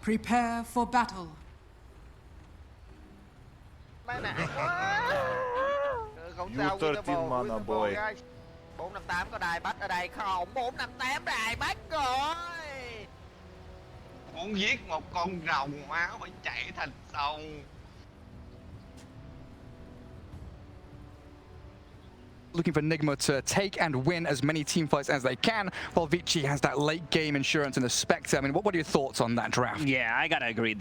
Prepare for battle. Không sao, 13 mana boy. 458 có đài bắt ở đây không? 458 đài bắt rồi. Muốn giết một con rồng máu phải chạy thành sông. Looking for Nigma to take and win as many team fights as they can, while Vici has that late game insurance in the Spectre. I mean, what are your thoughts on that draft? Yeah, I gotta agree.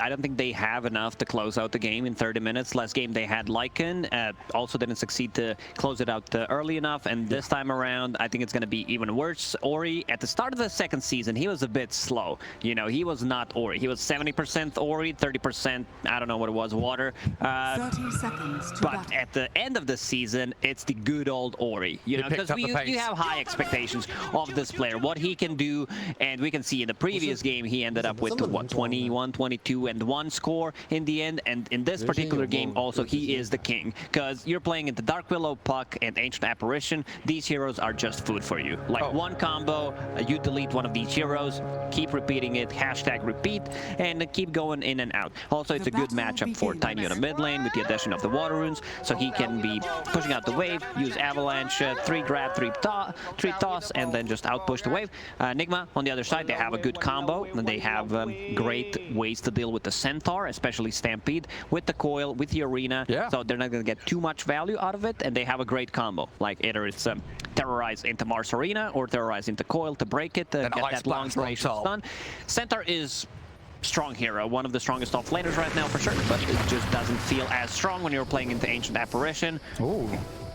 I don't think they have enough to close out the game in 30 minutes. Last game they had Lycan, also didn't succeed to close it out early enough, and this time around I think it's gonna be even worse. Ori, at the start of the second season, he was a bit slow. You know, he was not Ori. He was 70% Ori, 30%, I don't know what it was, water. 30 seconds to But battle. at the end of the season, it's the good old Ori, you know, because you have high expectations of this player, what he can do, and we can see in the previous game he ended up with what, 21, 22, and 1 score in the end, and in this particular game also he is the king, because you're playing into Dark Willow, Puck, and Ancient Apparition. These heroes are just food for you. Like one combo, you delete one of these heroes, keep repeating it, hashtag repeat, and keep going in and out. Also, it's a good matchup for Tiny on the mid lane with the addition of the water runes, so he can be pushing out the wave, use Avalanche, 3 grab, 3 toss, and then just outpush the wave. Nigma, on the other side, they have a good combo, and they have great ways to deal with the Centaur, especially Stampede, with the Coil, with the Arena, so they're not going to get too much value out of it, and they have a great combo. Like either it's Terrorize into Mars Arena, or Terrorize into Coil to break it, get that long duration stun. Centaur is strong hero, one of the strongest off laners right now for sure, but it just doesn't feel as strong when you're playing into Ancient Apparition. Ooh.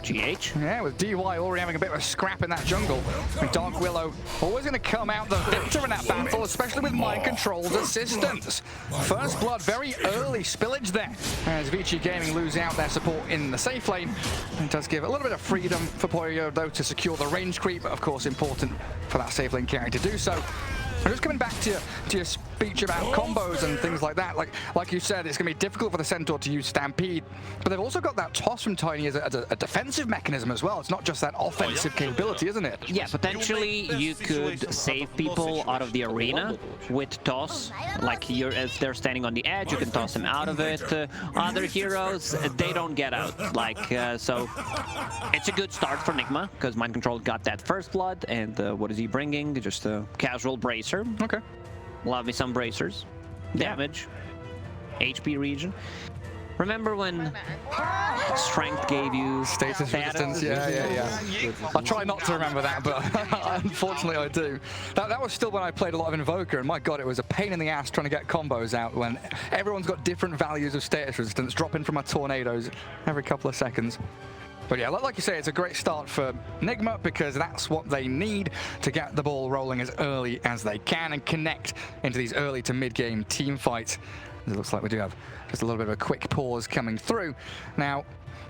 GH. Yeah, with DY already having a bit of a scrap in that jungle. And Dark Willow always going to come out the victor in that battle, especially with Mind Control's assistance. First blood, very early spillage there, as Vici Gaming lose out their support in the safe lane. It does give a little bit of freedom for Poyo, though, to secure the range creep, but of course important for that safe lane carry to do so. And just coming back to your speech about combos and things like that, like you said, it's going to be difficult for the Centaur to use Stampede, but they've also got that toss from Tiny as a defensive mechanism as well. It's not just that offensive capability, isn't it? Yeah, potentially you could save people out of the arena with toss. Like if they're standing on the edge, you can toss them out of it. Other heroes, they don't get out. So it's a good start for Nigma, because Mind Control got that first blood, and what is he bringing? Just a casual bracer. Okay. Love me some bracers. Damage. HP regen. Remember when strength gave you status resistance? Yeah. I try not to remember that, but unfortunately I do. That was still when I played a lot of Invoker, and my god, it was a pain in the ass trying to get combos out when everyone's got different values of status resistance, dropping from our tornadoes every couple of seconds. But yeah, like you say, it's a great start for Nigma, because that's what they need to get the ball rolling as early as they can and connect into these early to mid-game team fights. It looks like we do have just a little bit of a quick pause coming through. Now,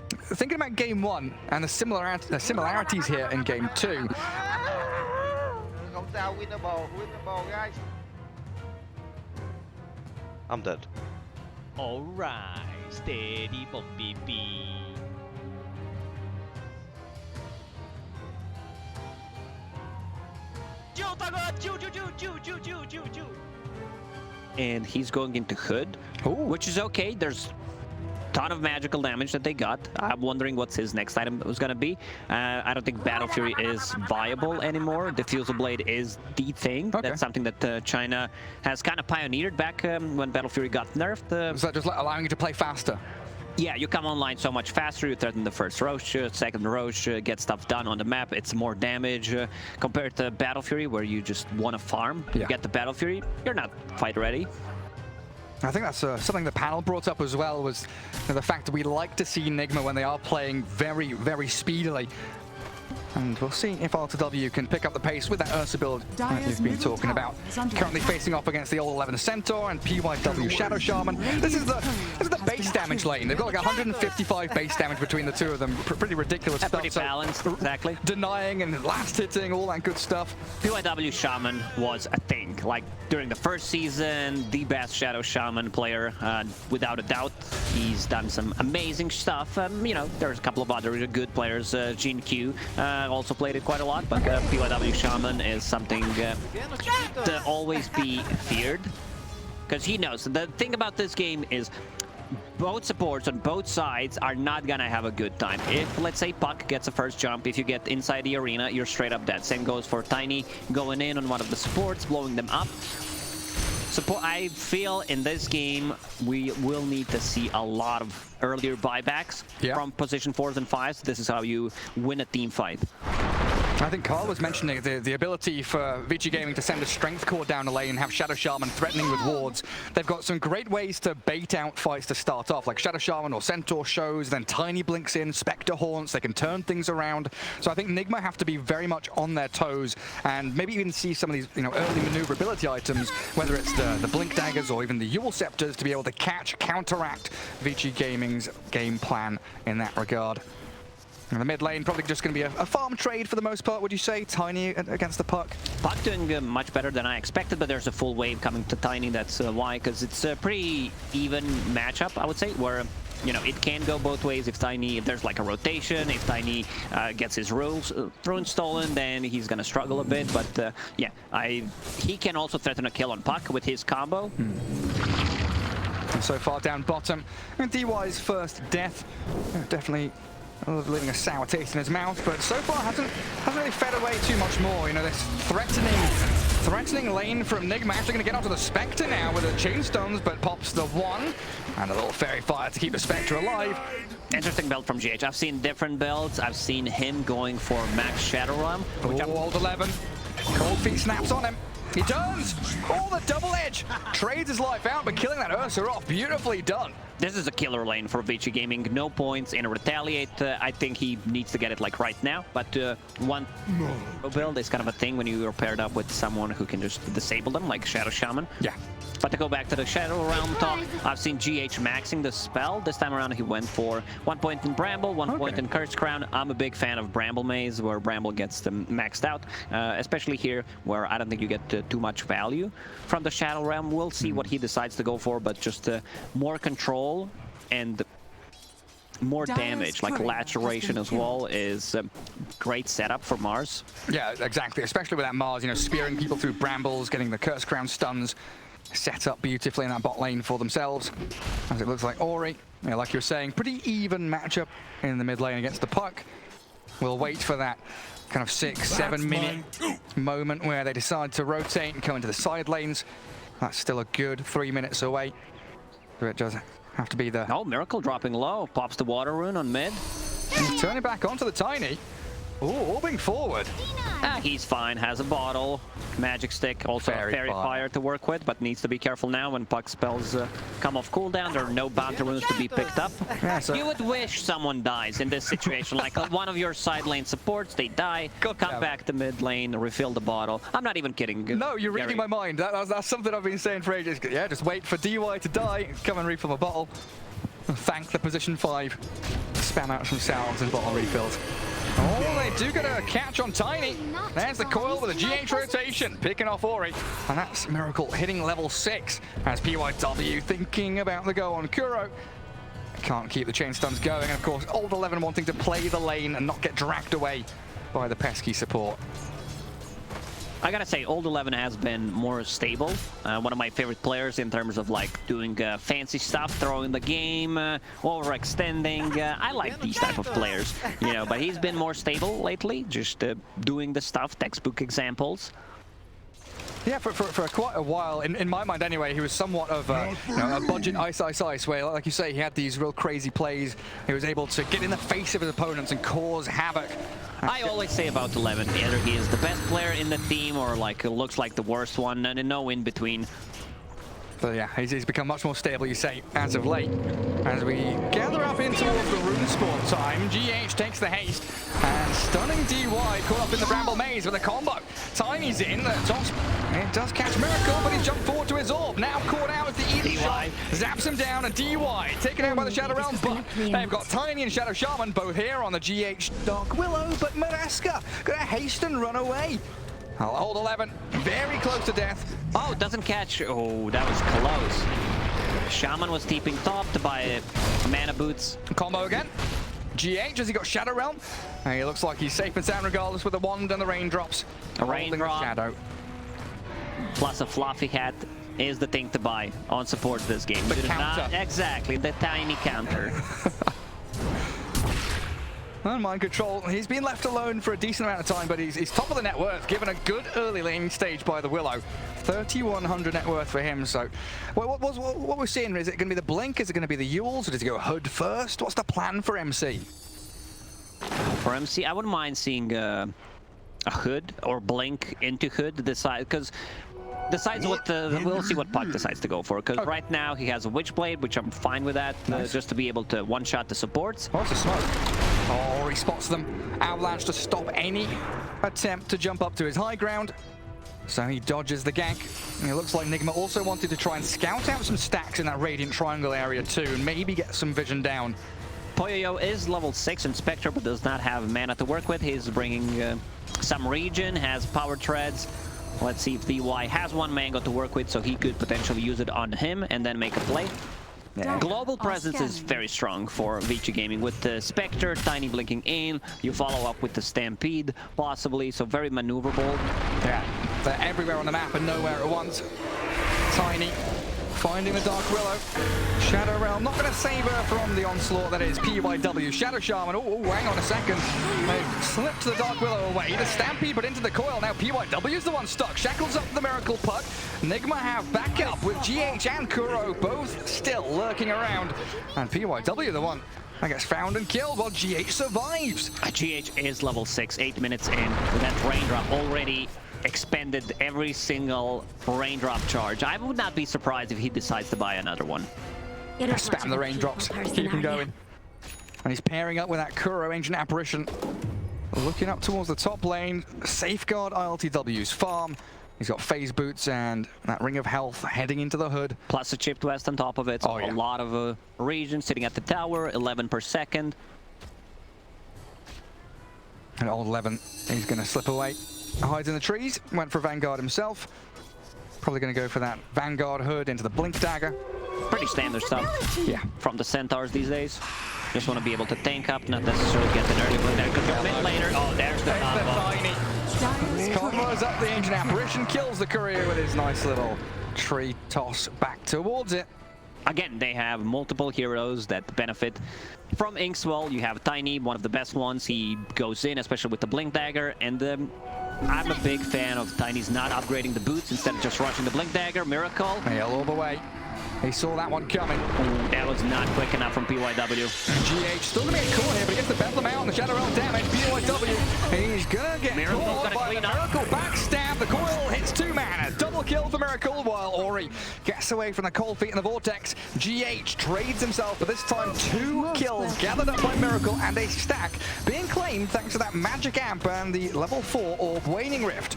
thinking about Game 1 and the similarities here in Game 2. Không sao, winnable, guys. I'm dead. Alright, steady Bobby B. and he's going into Hood, which is okay. There's ton of magical damage that they got. I'm wondering what's his next item was gonna be. I don't think Battle Fury is viable anymore. Diffusal Blade is the thing. Okay. That's something that China has kind of pioneered back when Battle Fury got nerfed. Is that just allowing you to play faster? Yeah, you come online so much faster. You threaten the first Roche, second Roche, get stuff done on the map. It's more damage compared to Battle Fury, where you just want to farm. Yeah. You get the Battle Fury, you're not fight ready. I think that's something the panel brought up as well, was the fact that we like to see Nigma when they are playing very, very speedily. And we'll see if R2W can pick up the pace with that Ursa build that you've been talking about. Currently facing off against the All 11 Centaur and PYW Shadow Shaman. This is the base damage lane. They've got like 155 base damage between the two of them. Pretty ridiculous stuff. Pretty balanced, exactly. Denying and last hitting, all that good stuff. PYW Shaman was a thing. Like during the first season, the best Shadow Shaman player, without a doubt. He's done some amazing stuff. You know, there's a couple of other good players, Jin Q. Nigma also played it quite a lot, but PYW Shaman is something to always be feared. Because he knows. The thing about this game is both supports on both sides are not gonna have a good time. If, let's say, Puck gets a first jump, if you get inside the arena, you're straight up dead. Same goes for Tiny going in on one of the supports, blowing them up. I feel in this game we will need to see a lot of earlier buybacks from position 4s and 5s. This is how you win a team fight. I think Carl was mentioning the ability for Vici Gaming to send a strength core down the lane and have Shadow Shaman threatening with wards. They've got some great ways to bait out fights to start off, like Shadow Shaman or Centaur shows, then Tiny blinks in, Spectre haunts, they can turn things around. So I think Nigma have to be very much on their toes and maybe even see some of these early maneuverability items, whether it's the blink daggers or even the Yule scepters, to be able to counteract Vici Gaming's game plan in that regard. And the mid lane probably just going to be a farm trade for the most part, would you say? Tiny against the Puck? Puck doing much better than I expected, but there's a full wave coming to Tiny. That's why, because it's a pretty even matchup, I would say, where it can go both ways. If there's like a rotation, if Tiny gets his runes stolen, then he's going to struggle a bit. But yeah, he can also threaten a kill on Puck with his combo. And so far down bottom, and DY's first death, definitely leaving a sour taste in his mouth, but so far hasn't really fed away too much more. This threatening lane from Nigma. Actually going to get onto the Spectre now with the Chainstones, but pops the one and a little Fairy Fire to keep the Spectre alive. Interesting build from GH. I've seen different builds. I've seen him going for max Shadow Realm. Old 11. Cold Feet snaps on him. He turns! Oh, the double edge! Trades his life out, but killing that Ursa off. Beautifully done. This is a killer lane for Vici Gaming. No points in a retaliate. I think he needs to get it like right now. But one build is kind of a thing when you are paired up with someone who can just disable them, like Shadow Shaman. Yeah. But to go back to the Shadow Realm talk, I've seen GH maxing the spell. This time around he went for 1 point in Bramble, 1 point in Curse Crown. I'm a big fan of Bramble Maze, where Bramble gets them maxed out, especially here, where I don't think you get too much value from the Shadow Realm. We'll see what he decides to go for, but just more control and more damage, like laceration as well, is a great setup for Mars. Yeah, exactly, especially with that Mars, spearing people through brambles, getting the Curse Crown stuns. Set up beautifully in that bot lane for themselves, as it looks like Ori, like you were saying, pretty even matchup in the mid lane against the Puck. We'll wait for that kind of 6-7 minute moment where they decide to rotate and come into the side lanes. That's still a good 3 minutes away, so it does have to be the... Oh, Miracle dropping low, pops the water rune on mid. And turning back onto the Tiny. Ooh, orbing forward. He's fine, has a bottle, magic stick, also Fairy Fire to work with, but needs to be careful now when Puck spells come off cooldown. There are no bounty runes to be picked up. Yeah, so you would wish someone dies in this situation, like one of your side lane supports, they die, come back to mid lane, refill the bottle. I'm not even kidding. No, you're reading my mind. That's something I've been saying for ages. Yeah, just wait for DY to die, come and refill the bottle. Thank the position 5. Spam out some salves and bottle refills. Oh, they do get a catch on Tiny. There's the coil with a GH rotation, picking off Ori. And that's Miracle hitting level 6 as PYW thinking about the go on Kuro. Can't keep the chain stuns going. And of course, Old 11 wanting to play the lane and not get dragged away by the pesky support. I gotta say, Old 11 has been more stable. One of my favorite players in terms of like doing fancy stuff, throwing the game, overextending. I like these type of players, but he's been more stable lately, just doing the stuff, textbook examples. Yeah, for quite a while, in my mind anyway, he was somewhat of a budget ice, where, like you say, he had these real crazy plays. He was able to get in the face of his opponents and cause havoc. I always say about 11, either he is the best player in the team or like looks like the worst one, and no in between. So yeah, he's become much more stable, you say, as of late. As we gather up in towards the rune spawn time, GH takes the haste, and stunning DY caught up in the Bramble Maze with a combo. Tiny's in, the tops, it does catch Miracle, but he jumped forward to his orb. Now caught out with the Eden shot, zaps him down, and DY taken out by the Shadow Realm, but they've got Tiny and Shadow Shaman both here on the GH Dark Willow, but Maraska gonna haste and run away. Old 11, very close to death. Oh, doesn't catch. Oh, that was close. Shaman was keeping topped by mana boots. Combo again. GH, has he got Shadow Realm? He looks like he's safe and sound regardless with the wand and the raindrops. A raindrop Shadow. Plus a fluffy hat is the thing to buy on support this game. The You do counter. not, exactly, the tiny counter. And mind control, he's been left alone for a decent amount of time, but he's top of the net worth, given a good early lane stage by the Willow. 3,100 net worth for him, so... What we're seeing, is it going to be the Blink, is it going to be the Yules, or does he go Hood first? What's the plan for MC? For MC, I wouldn't mind seeing a Hood or Blink into Hood decide, because decides what we'll see what Puck decides to go for, because right now he has a Witchblade, which I'm fine with that, just to be able to one-shot the supports. Oh, it's a smoke. Oh, he spots them. Avalanche to stop any attempt to jump up to his high ground. So he dodges the gank. And it looks like Nigma also wanted to try and scout out some stacks in that Radiant Triangle area too, and maybe get some vision down. Poyoyo is level 6 in Spectre, but does not have mana to work with. He's bringing some regen, has power treads. Let's see if DY has one mango to work with, so he could potentially use it on him and then make a play. Yeah. Global presence is very strong for Vici Gaming with the Spectre, Tiny blinking in, you follow up with the Stampede possibly, so very maneuverable. Yeah, they're everywhere on the map and nowhere at once. Tiny finding the Dark Willow. Shadow Realm, not going to save her from the onslaught that is PYW. Shadow Shaman, oh, hang on a second. They slipped the Dark Willow away. The Stampede, but into the coil. Now PYW's the one stuck. Shackles up the Miracle Puck. Nigma have backup with GH and Kuro both still lurking around. And PYW the one that gets found and killed while GH survives. GH is level 6, 8 minutes in. With that raindrop already expended every single raindrop charge. I would not be surprised if he decides to buy another one. Spam the raindrops, keep him going. And he's pairing up with that Kuro Ancient Apparition. Looking up towards the top lane, safeguard ILTW's farm. He's got phase boots and that Ring of Health heading into the Hood. Plus a chipped west on top of it, so a lot of regen sitting at the tower, 11 per second. And old 11, he's going to slip away. Hides in the trees, went for Vanguard himself. Probably going to go for that Vanguard Hood into the Blink Dagger. Pretty standard stuff. Yeah. From the Centaurs these days. Just want to be able to tank up, not necessarily get an early Blink Dagger. Could jump in later. Oh, there's the combo. Combos up the Ancient Apparition, kills the Courier with his nice little tree toss back towards it. Again, they have multiple heroes that benefit from Inkswell. You have Tiny, one of the best ones. He goes in, especially with the Blink Dagger, and I'm a big fan of Tiny's not upgrading the boots instead of just rushing the Blink Dagger. Miracle. Hail all the way. He saw that one coming. That was not quick enough from PYW. GH still going to get caught here, but he gets the Bedlam out on the Shadow Realm damage. PYW, he's going to get caught by the Miracle backstab. The coil hits 2 mana. Double kill for Miracle while Ori gets away from the cold feet in the Vortex. GH trades himself, but this time 2 kills gathered up by Miracle and a stack being claimed thanks to that Magic Amp and the level 4 Orb Waning Rift.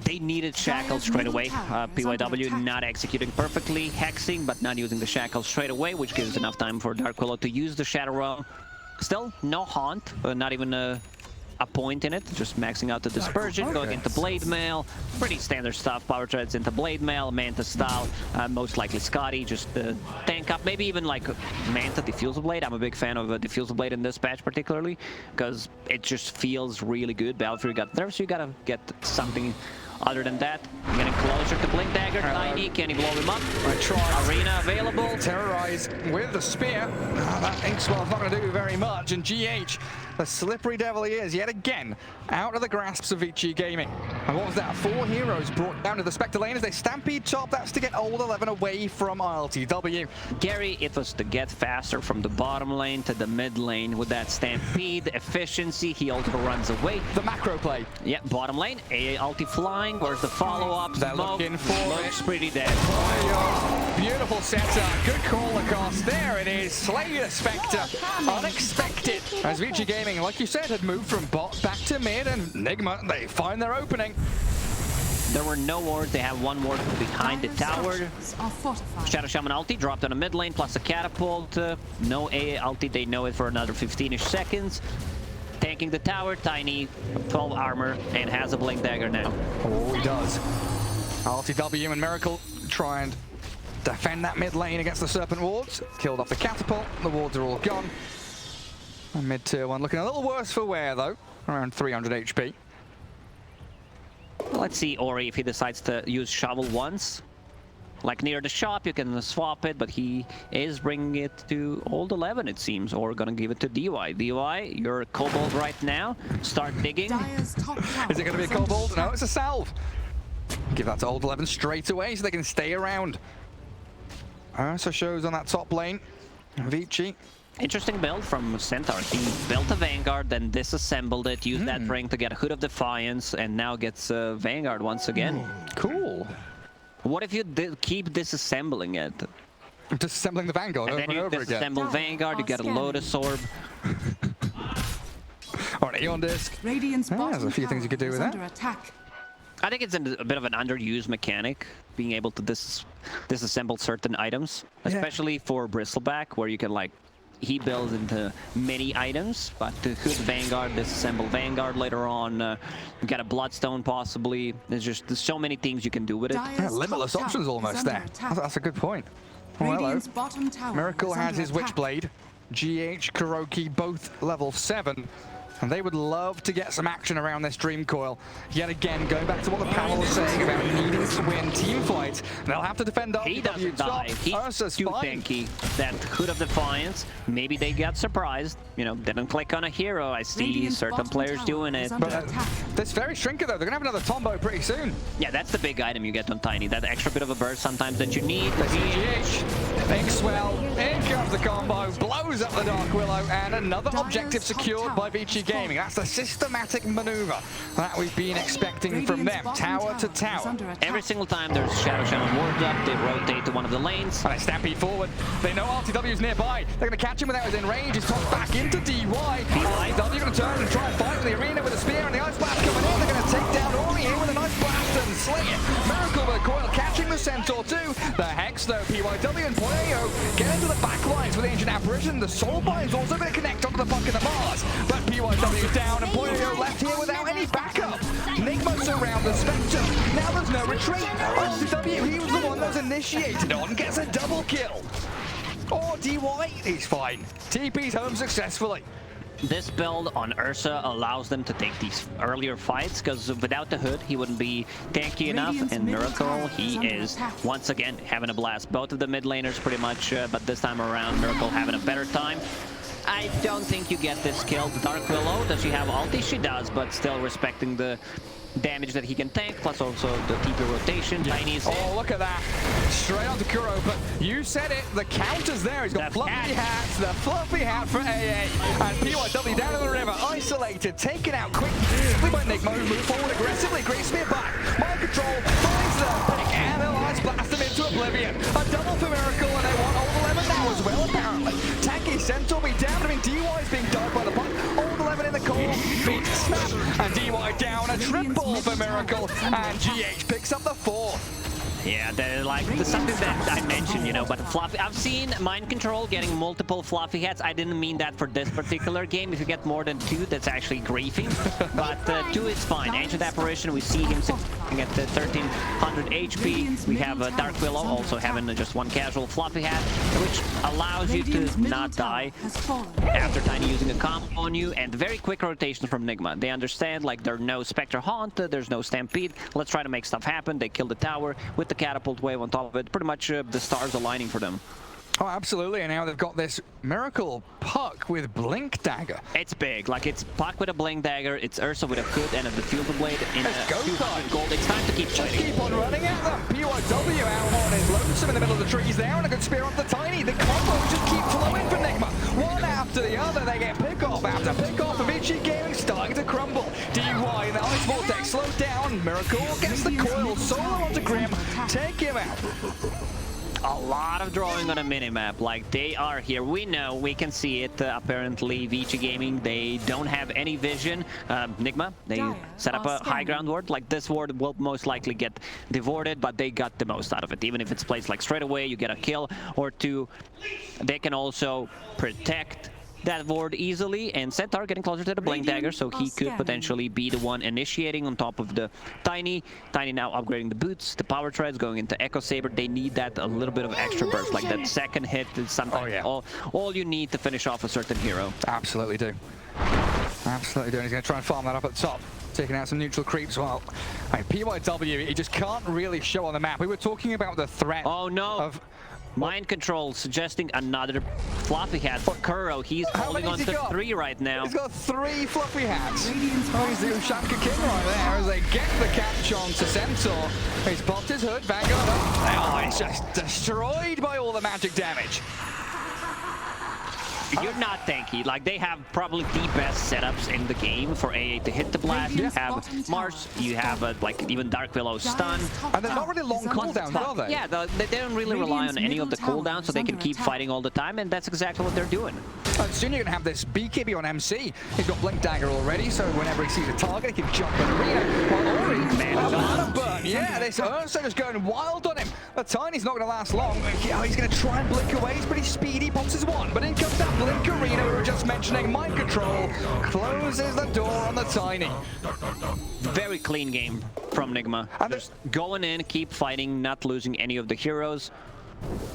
They needed Shackles straight away. PYW not executing perfectly, hexing, but not using the Shackles straight away, which gives enough time for Dark Willow to use the Shadow Realm. Still, no Haunt, not even a point in it, just maxing out the Dispersion, going into Blade Mail. Pretty standard stuff, Power Treads into Blade Mail, Manta style, most likely Scotty, just tank up, maybe even like Manta Diffusal Blade. I'm a big fan of a Diffusal Blade in this patch particularly, because it just feels really good. Battlefield got nerfed, so you gotta get something other than that. Getting closer to Blink Dagger. Tiny, can he blow him up? Arena available. Terrorize with the spear. That Inkswell's not going to do very much. And GH, the slippery devil he is, yet again, out of the grasps of Vici Gaming. And what was that? 4 heroes brought down to the Spectre lane as they stampede top. That's to get old 11 away from ILTW. Gary, it was to get faster from the bottom lane to the mid lane with that stampede efficiency. He also runs away. The macro play. Yeah, bottom lane. AA ulti flying. Where's the follow-up? They're looking for Looks pretty dead. Beautiful setup. Good call across. There it is. Slay the Spectre. Unexpected. As Vici Gaming, like you said, had moved from bot back to mid, and Nigma, they find their opening. There were no wards. They have 1 ward behind the tower. Shadow Shaman ulti dropped on a mid lane, plus a catapult. No AA ulti. They know it for another 15-ish seconds. Tanking the tower, Tiny, 12 armor, and has a Blink Dagger now. Oh, he does. ILTW and Miracle try and defend that mid lane against the Serpent wards. Killed off the catapult. The wards are all gone. And mid-tier 1 looking a little worse for wear, though. Around 300 HP. Let's see Ori if he decides to use shovel once. Like near the shop, you can swap it, but he is bringing it to old 11, it seems, or gonna give it to DY. DY, you're a kobold right now. Start digging. Is it gonna be a kobold? No, it's a salve. Give that to old 11 straight away so they can stay around. Ursa shows on that top lane. Vici. Interesting build from Centaur. He built a Vanguard, then disassembled it, used that ring to get a Hood of Defiance, and now gets Vanguard once again. Cool. What if you keep disassembling it? Disassembling the Vanguard and over then you and over again. disassemble Vanguard, you get a Lotus Orb. Or an Aeon Disc. There's a few things you could do with that. I think it's a bit of an underused mechanic, being able to disassemble certain items, especially for Bristleback, where you can like he builds into many items, but to Hood Vanguard, disassemble Vanguard later on, get a Bloodstone possibly. There's so many things you can do with it. Yeah, limitless options almost there. That's a good point. Well, hello. Miracle has his Witchblade. GH, Kuroki, both level 7. And they would love to get some action around this Dream Coil. Yet again, going back to what the panel was saying about needing to win team fights, they'll have to defend up. He doesn't die. He's too tanky. That Hood of Defiance, maybe they got surprised. You know, didn't click on a hero. I see certain players doing it. But that's very shrinker though. They're gonna have another Tombow pretty soon. Yeah, that's the big item you get on Tiny. That extra bit of a burst sometimes that you need. The GH, big swell, in comes the combo, blows up the Dark Willow, and another objective secured by Vici Gaming. That's a systematic maneuver that we've been expecting from them, tower to tower. Every single time there's Shadow Shaman wards up, they rotate to one of the lanes. And they stampede forward. They know RTW's nearby. They're going to catch him without his in range. He's tossed back into DY. RTW going to turn and try and fight in the arena with a spear and the Ice Blast coming in. They're going to take down Ori here with an Ice Blast and sling it. Miracle with a coil catching the Centaur too. The Hex though, PYW and Pueyo get into the back lines with the Ancient Apparition. The Soulbind is also going to connect onto the puck in the Mars. But PYW down and Pueyo left here without any backup. Nigma surround the Spectre. Now there's no retreat. RTW, he was the one that was initiated on, gets a double kill. Oh, DY, he's fine. TP's home successfully. This build on Ursa allows them to take these earlier fights, because without the Hood, he wouldn't be tanky enough. And Miracle, he is once again having a blast. Both of the mid laners pretty much, but this time around, Miracle having a better time. I don't think you get this kill. The Dark Willow, does she have ulti? She does, but still respecting the damage that he can tank, plus also the TP rotation. Tiny's oh, look at that. Straight onto Kuro, but you said it, the counter's there. He's got fluffy hats, the fluffy hat for AA. And PYW down in the river, isolated, taken out quickly by Nigma, who moved forward aggressively. Great spear back. Mind control, finds the pick, and they'll ice blast him into oblivion. A double for Miracle, and they want Old 11 now as well, apparently. Tanky Centaur be down. I mean, DY is being dived by the puck. Old 11 in the core, feet snap, and DY down. A triple for Miracle, and GH picks up the 4th. Yeah, they're like something that I mentioned, you know, but fluffy. I've seen Mind Control getting multiple fluffy hats. I didn't mean that for this particular game. If you get more than 2, that's actually griefing. But 2 is fine. Ancient Apparition, we see him at the 1300 HP. We have Dark Willow also having just 1 casual fluffy hat, which allows you to not die after Tiny using a combo on you, and very quick rotation from Nigma. They understand, like, there's no Spectre Haunt, there's no Stampede. Let's try to make stuff happen. They kill the tower with the catapult wave on top of it. Pretty much the stars aligning for them. Oh, absolutely. And now they've got this Miracle puck with Blink Dagger. It's big. Like, it's puck with a Blink Dagger, it's Ursa with a Hood and a Diffusal Blade in Let's go 200 gold. It's time to keep fighting. Just keep on running at them. PYW out on his lonesome in the middle of the trees there, and a good spear onto Tiny. The combos just keep flowing for Nigma. One after the other, they get pick off after pick off of Vici Gaming starting to crumble. DY in the Ice Vortex slowed down. Miracle gets the coil solo onto Grim. Take him out. A lot of drawing on a minimap, like they are here. We know, we can see it. Apparently, Vici Gaming, they don't have any vision. Nigma, they set up a high ground ward. Like, this ward will most likely get devorted, but they got the most out of it. Even if it's placed like straight away, you get a kill or 2. They can also protect that ward easily, and Centaur getting closer to the Blink Dagger, so he could potentially be the one initiating on top of the Tiny. Tiny now upgrading the boots, the power treads, going into Echo Saber. They need that a little bit of extra burst, like that second hit is sometimes all you need to finish off a certain hero. Absolutely do. Absolutely do. And he's going to try and farm that up at the top. Taking out some neutral creeps. Well, PYW, he just can't really show on the map. We were talking about the threat of mind control, suggesting another fluffy hat for Kuro. He's holding on to 3 right now. He's got 3 fluffy hats. Oh, he's the Ushanka King right there as they get the catch on to Centaur. He's popped his hood, Vanguard up. Oh, he's just destroyed by all the magic damage. You're not tanky. Like, they have probably the best setups in the game for AA to hit the blast. You have Mars, you have like even Dark Willow's stun. And they're not really long cooldowns, are they? Yeah, they don't really rely on any of the cooldowns, so they can keep fighting all the time, and that's exactly what they're doing. Soon you're going to have this BKB on MC. He's got Blink Dagger already, so whenever he sees a target, he can jump in the arena. Well, Ori, yeah, this Ursa is going wild on him. The Tiny's not going to last long. He's going to try and blink away. He's pretty speedy, pops his one, but in comes that Blink Arena we were just mentioning. Mind control closes the door on the Tiny. Very clean game from Nigma. And just going in, keep fighting, not losing any of the heroes.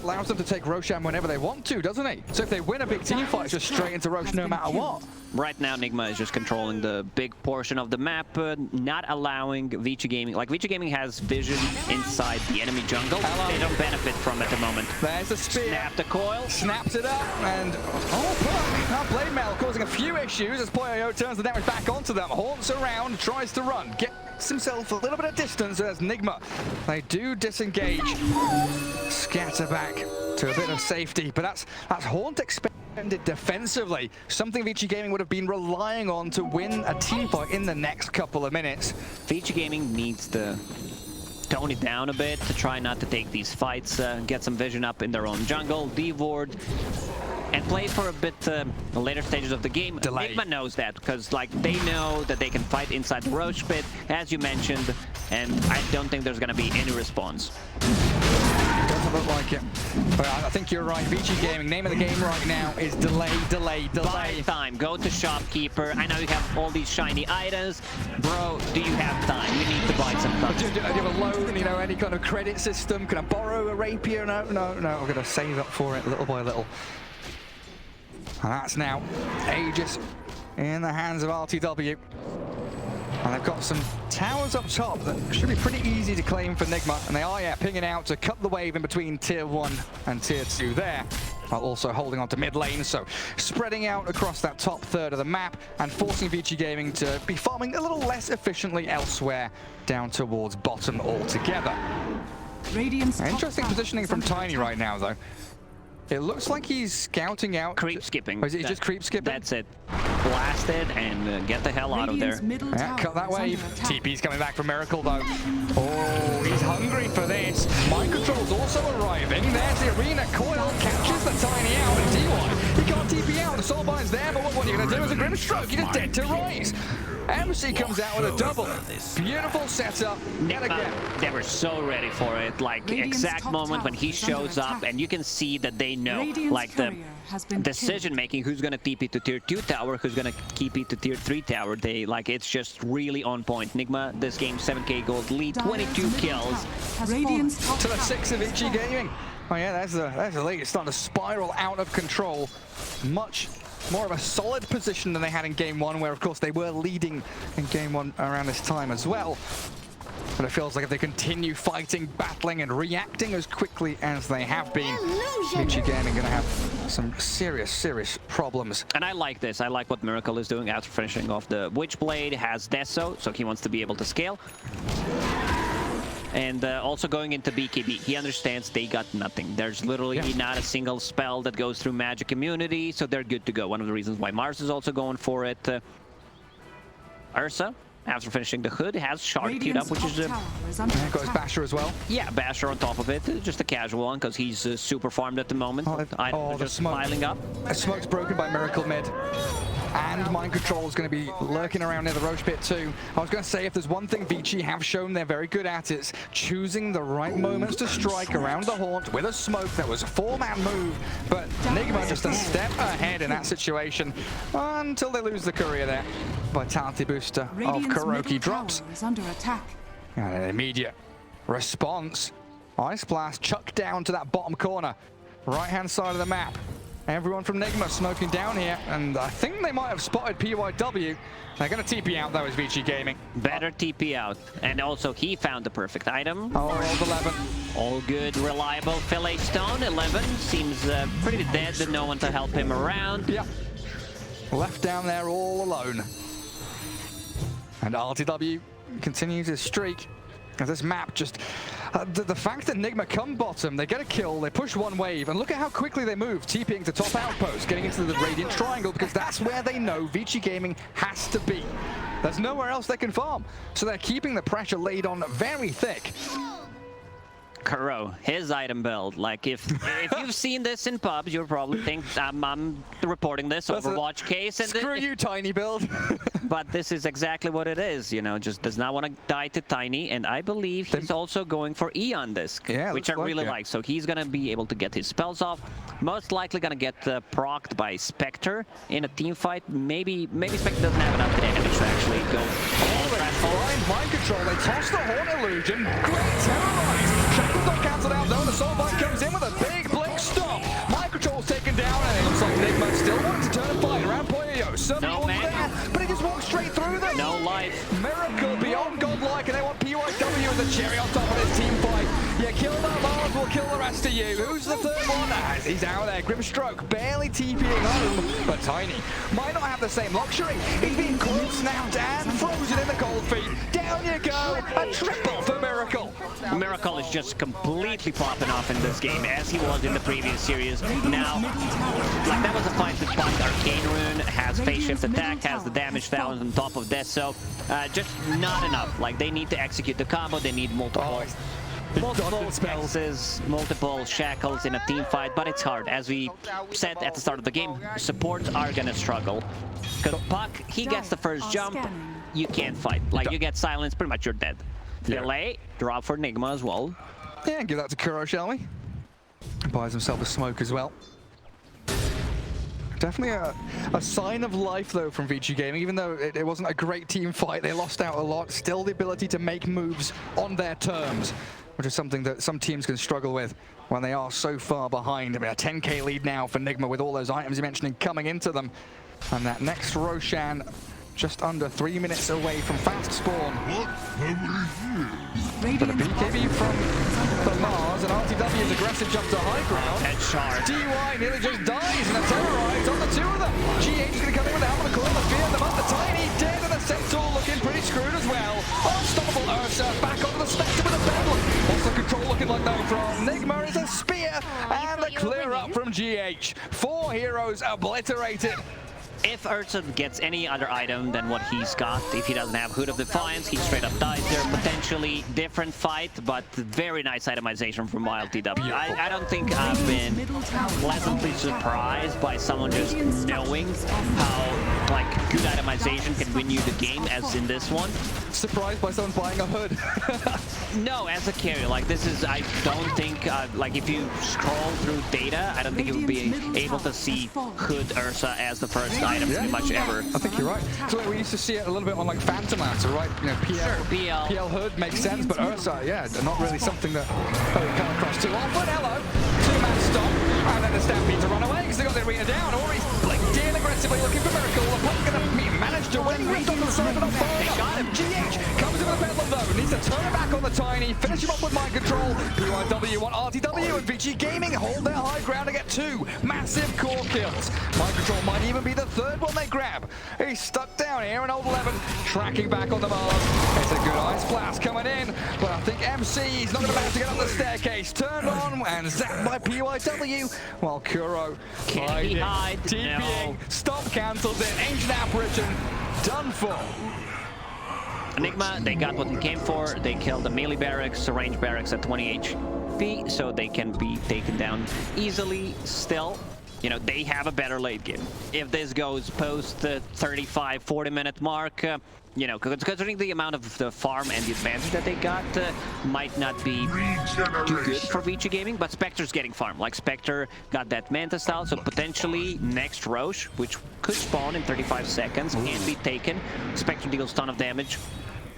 Allows them to take Roshan whenever they want to, doesn't he? So if they win a big team fight, it's just straight into Rosh no matter what. Right now, Nigma is just controlling the big portion of the map, not allowing Vici Gaming. Like, Vici Gaming has vision inside the enemy jungle. They don't benefit from it at the moment. There's the spear. Snap the coil. Snaps it up, and that blade mail causing a few issues as Poyo turns the damage back onto them. Haunts around, tries to run, gets himself a little bit of distance as Nigma. They do disengage. Scatter back to a bit of safety, but that's Haunt expended defensively, something Vici Gaming would have been relying on to win a team fight in the next couple of minutes. Vici Gaming needs to tone it down a bit to try not to take these fights, get some vision up in their own jungle, D-ward, and play for a bit the later stages of the game. Nigma knows that, because like they know that they can fight inside the Roche pit, as you mentioned, and I don't think there's going to be any response. Doesn't look like it. But I think you're right. Vici Gaming, name of the game right now is delay. Buy time. Go to shopkeeper. I know you have all these shiny items. Bro, do you have time? You need to buy some time. Do you have a loan, you know, any kind of credit system? Can I borrow a rapier? No. I'm going to save up for it little by little. And that's now Aegis in the hands of RTW. And they've got some towers up top that should be pretty easy to claim for Nigma. And they are, pinging out to cut the wave in between Tier 1 and Tier 2 there. While also holding on to mid lane, so spreading out across that top third of the map and forcing Vici Gaming to be farming a little less efficiently elsewhere down towards bottom altogether. Interesting positioning from Tiny right now, though. It looks like he's scouting out. Creep skipping. Or is he just creep skipping? That's it. Blast it and get the hell out of there. Yeah, cut that wave. TP's coming back from Miracle, though. Oh, he's hungry for this. Mind control's also arriving. There's the arena. Coil catches the Tiny out. And D1, he can't TP out. The Soulbind's there, but what are you going to do? It's a grim stroke. He's just dead to rise. MC comes out with a double. Beautiful setup. Yet again. They were so ready for it. Like, exact moment when he shows up, and you can see that they know, like, the decision-making, who's going to TP to Tier 2 tower, who's going to keep it to Tier 3 tower. They, like, it's just really on point. Nigma, this game, 7k gold lead, 22 kills. To the 6 of Vici Gaming. Oh yeah, that's the lead. It's starting to spiral out of control. Much more of a solid position than they had in Game 1, where, of course, they were leading in Game 1 around this time as well. But it feels like if they continue fighting, battling, and reacting as quickly as they have been, Vici Gaming going to have some serious problems. And I like this. I like what Miracle is doing after finishing off the Witchblade. Has Deso, so he wants to be able to scale. And also going into BKB, he understands they got nothing. There's literally not a single spell that goes through magic immunity, so they're good to go. One of the reasons why Mars is also going for it. Ursa, after finishing the hood, has Shard queued up, which is got his Basher as well. Yeah, Basher on top of it. Just a casual one, because he's super farmed at the moment. The just piling up. The smoke's broken by Miracle mid. and Mind Control is going to be lurking around near the Roche pit too. I was going to say, if there's one thing Vici have shown they're very good at, it's choosing the right moments to strike around the haunt with a smoke. That was a 4-man move, but Nigma just a step ahead in that situation until they lose the courier there. Vitality booster of Kuroki drops. Is under attack. And an immediate response. Ice Blast chucked down to that bottom corner. Right-hand side of the map. Everyone from Nigma smoking down here, and I think they might have spotted PYW. They're going to TP out, though, as Vici Gaming. Better TP out. And also, he found the perfect item. Oh, rolled 11. All good, reliable. Fillet Stone, 11. Seems pretty dead, no one to help him around. Yeah. Left down there all alone. And RTW continues his streak. This map just... the fact that Nigma come bottom, they get a kill, they push one wave, and look at how quickly they move, TPing to top outpost, getting into the Radiant Triangle, because that's where they know Vici Gaming has to be. There's nowhere else they can farm, so they're keeping the pressure laid on very thick. Kuro, his item build. Like, if you've seen this in pubs, you'll probably think I'm reporting this Overwatch case. And screw you, Tiny build. But this is exactly what it is, you know, just does not want to die to Tiny, and I believe he's also going for E on this, which I really like. So he's going to be able to get his spells off, most likely going to get procced by Spectre in a team fight. Maybe Spectre doesn't have enough damage to actually go. Mind Control, they toss the Horn Illusion, great terrorize. Shackles not cancelled out though, and the Soulbite comes in with a big blink stop. Mind Control's taken down, and it looks like Nigma still wants to turn a fight around Poyo. Somebody there, but he just walks straight through them. No life. Miracle beyond godlike, and they want PYW as a cherry on top of this team fight. You kill that Mars, we'll kill the rest of you. Who's the third one? As he's out there, Grimstroke barely TPing home, but Tiny might not have the same luxury. He's being cold snapped and frozen in the cold feet. Down you go, a triple for Miracle. Miracle is just completely popping off in this game, as he was in the previous series. Now, like, that was a fight with Bot Arcane Rune, has phase shift attack, has the damage down on top of this, so just not enough. Like, they need to execute the combo, they need multiple spells, multiple shackles in a team fight, but it's hard. As we said at the start of the game, supports are gonna struggle. Because Puck, he gets the first jump, you can't fight. Like, you get silence, pretty much you're dead. Delay, drop for Nigma as well. Yeah, give that to Kuro, shall we? Buys himself a smoke as well. Definitely a sign of life, though, from Vici Gaming. Even though it wasn't a great team fight, they lost out a lot. Still the ability to make moves on their terms, which is something that some teams can struggle with when they are so far behind. I mean, a 10k lead now for Nigma with all those items you mentioned coming into them. And that next Roshan just under 3 minutes away from fast spawn. But a BKB from the Mars, and RTW's aggressive jump to high ground. Headshot. DY nearly just dies, and a terrorize on the two of them. GH is going to come in with the hammer, call the fear, them up, the Tiny dead, and the Centaur looking pretty screwed as well. Unstoppable Ursa back onto the Spectre with a Bedlam. Also Control looking like though from Nigma is a spear, and the clear up from GH. 4 heroes obliterated. If Ursa gets any other item than what he's got, if he doesn't have Hood of Defiance, he straight up dies there. Potentially different fight, but very nice itemization from WildTW. I don't think I've been pleasantly surprised by someone just knowing how, like, good itemization can win you the game, as in this one. Surprised by someone buying a Hood. No, as a carrier, like, this is, I don't think, like, if you scroll through data, I don't think you would be able to see Hood Ursa as the first item pretty much ever. I think you're right. So we used to see it a little bit on like Phantom Lancer, right? You know, PL Hood makes sense, but Ursa, yeah, not really something that we come across too often. Hello, 2-man stop, and then the Stampede to run away because they got their arena down. Ori's blinked in aggressively looking for Miracle. The Puck gonna manage to win. Ripped onto the side, but not far enough. Got him. GH comes in with a Bedlam though. Needs to turn it back on the Tiny. Finish him off with Mind Control. PYW want RTW, and Vici Gaming hold their high ground to get 2 massive core kills. Mind Control might even be the third one they grab. He's stuck down here in old 11, tracking back on the Mars. It's a good ice blast coming in, but I think MC's not going to manage to get up the staircase. Turned on and zapped by PYW, while Kuro TPing, stop cancels it, ancient apparition, done for. Nigma, they got what they came for. They killed the melee barracks, range barracks at 20 HP, so they can be taken down easily still. you know, they have a better late game. If this goes post the 35-40 minute mark, you know, considering the amount of the farm and the advantage that they got, might not be too good for Vici Gaming, but Spectre's getting farm. Like, Spectre got that Manta style, so potentially next Roche, which could spawn in 35 seconds, can be taken. Spectre deals ton of damage.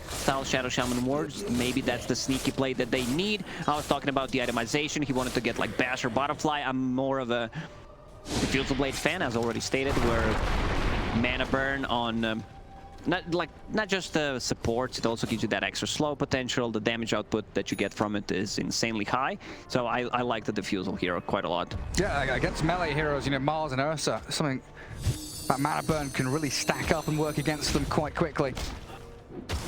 Style Shadow Shaman wards, maybe that's the sneaky play that they need. I was talking about the itemization. He wanted to get like Bash or Butterfly. I'm more of a Diffusal Blade fan, as already stated, where mana burn on not just the supports, it also gives you that extra slow potential. The damage output that you get from it is insanely high, so I like the Diffusal hero quite a lot. Yeah, against melee heroes, you know, Mars and Ursa, something that mana burn can really stack up and work against them quite quickly.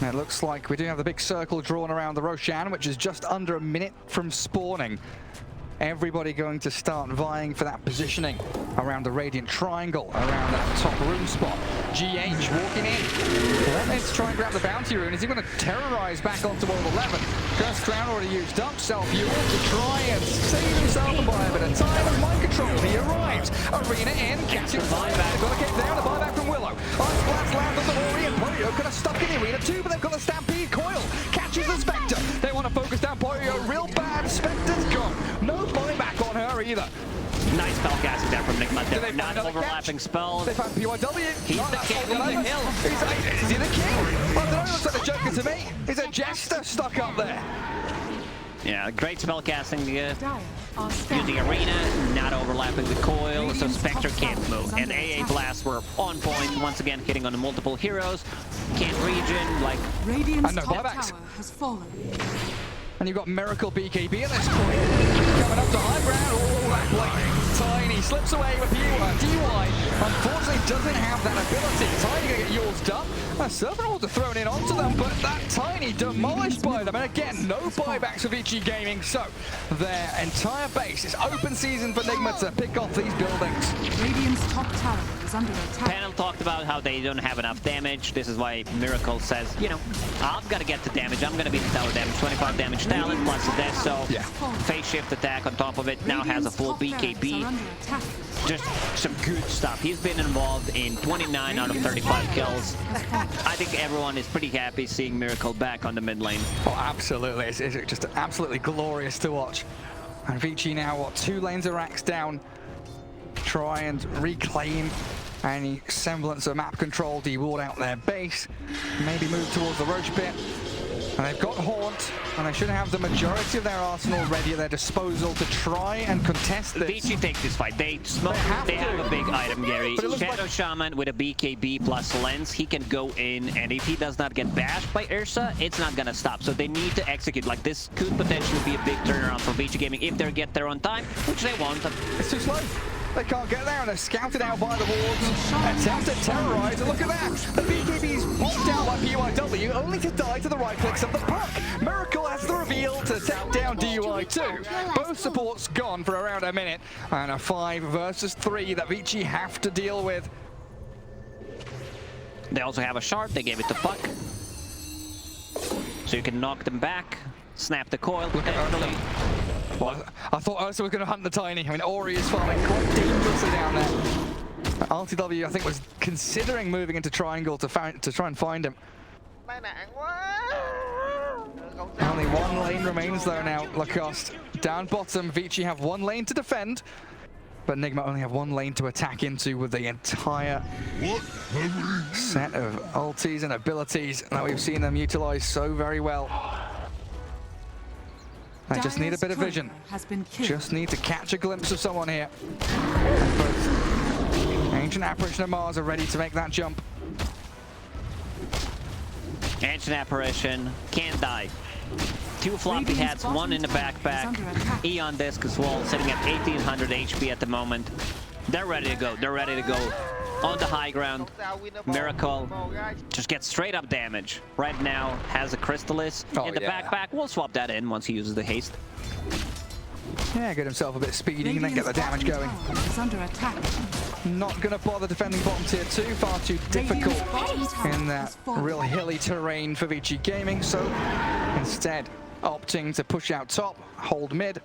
And it looks like we do have the big circle drawn around the Roshan, which is just under a minute from spawning. Everybody going to start vying for that positioning around the Radiant Triangle, around that top room spot. GH walking in. Let's try and grab the bounty rune. Is he going to terrorize back onto World 11? Curse Crown already used up. Self-Fuel to try and save himself and buy a bit of time as mind control. He arrives. Arena in, catching buyback. They've got to get down. A buyback from Willow. Ice Blast lands on the Ori and Polio could have stuck in the arena too, but they've got the Stampede Coil. Catches the Spectre. They want to focus down Polio real bad. Spectre's gone. No buyback on her either. Nice spell casting there from Nigma. They're not overlapping spells. They found PYW. He's the king of the hill. Is he the king? I don't know, looks like a Joker to me. He's a Jester stuck up there. Yeah, great spell casting. Using Arena, not overlapping the coil, so Spectre can't move. And AA Blasts were on point, once again hitting on the multiple heroes. Can't regen, like... Radiant's no top buybacks. tower has fallen. And you've got Miracle BKB at this point. Coming up to high ground. Oh, that blade. Tiny slips away with DY. Unfortunately, doesn't have that ability. Tiny going to get yours done. Serpent Order thrown in onto them, but that Tiny demolished by them. And again, no buybacks for Vici Gaming. So their entire base is open season for Nigma to pick off these buildings. Radiant's top tower is under attack. Panel talked about how they don't have enough damage. This is why Miracle says, you know, I've got to get the damage. I'm going to beat the tower damage. 25 damage talent plus the death. So yeah. Phase shift attack on top of it. Now has a full BKB. Just some good stuff. He's been involved in 29 out of 35 kills. I think everyone is pretty happy seeing Miracle back on the mid lane. Oh, absolutely. It's just absolutely glorious to watch. And Vici now, what, 2 lanes of racks down. Try and reclaim any semblance of map control, deward out their base. Maybe move towards the Roche pit. And they've got Haunt, and they should have the majority of their arsenal ready at their disposal to try and contest this. Vici takes this fight. They have a big item, Gary. Shadow Shaman with a BKB plus lens, he can go in, and if he does not get bashed by Ursa, it's not gonna stop. So they need to execute. Like, this could potentially be a big turnaround for Vici Gaming if they get there on time, which they won't. It's too slow. They can't get there, and they're scouted out by the wards. Attempt to terrorize, and look at that! The BKB's bombed out by PYW, only to die to the right clicks of the puck. Miracle has the reveal to take down DUI2. Both supports gone for around a minute, and a 5 versus 3 that Vici have to deal with. They also have a shard, they gave it to puck. So you can knock them back, snap the coil potentially. Well, I thought Ursa was going to hunt the Tiny. I mean, Ori is farming quite dangerously down there. RTW, I think, was considering moving into Triangle to try and find him. Only 1 lane remains though now, Lacoste. Down bottom, Vici have 1 lane to defend, but Nigma only have 1 lane to attack into with the entire set of ultis and abilities that we've seen them utilize so very well. I just need a bit of vision. Just need to catch a glimpse of someone here. And both Ancient Apparition and Mars are ready to make that jump. Ancient Apparition can't die. 2 floppy hats, 1 in the backpack. Eon Disc as well, sitting at 1800 HP at the moment. They're ready to go. They're ready to go on the high ground. Miracle just gets straight up damage. Right now has a Crystallis in the backpack. We'll swap that in once he uses the haste. Yeah, get himself a bit speedy and then get the damage going. Not going to bother defending bottom tier 2, far too difficult in that real hilly terrain for Vici Gaming. So instead, opting to push out top, hold mid,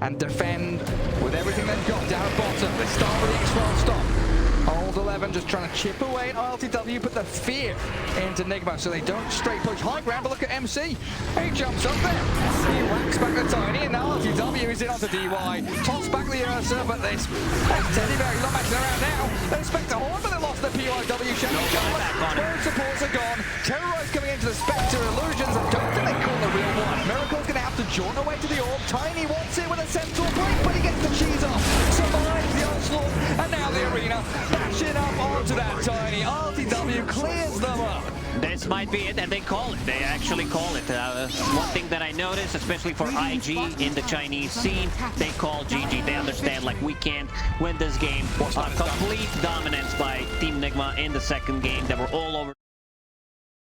and defend with everything they've got down at bottom. They start with the X-12 stop. Hold 11, just trying to chip away at LTW, put the fear into Nigma so they don't straight push high ground. But look at MC. He jumps up there. He whacks back the Tiny, and now LTW is in onto DY. Toss back the Ursa, but there's Teddy Bear. He's not matching around now. They expect a horn, but they lost the PYW. Both supports are gone. Terrorize coming into the Spectre Illusions. I don't think they call the real one. Miracle's going to have to jaunt away to the orb. Tiny wants it with a central break, but he gets the cheese off. Survives the onslaught, and now the arena. Bashing up onto that Tiny. RTW clears them up. This might be it, and they call it. They actually call it. One thing that I noticed, especially for IG in the Chinese scene, they call GG. They understand, like, we can't win this game. Complete dominance by Team Nigma in the second game. They were all over.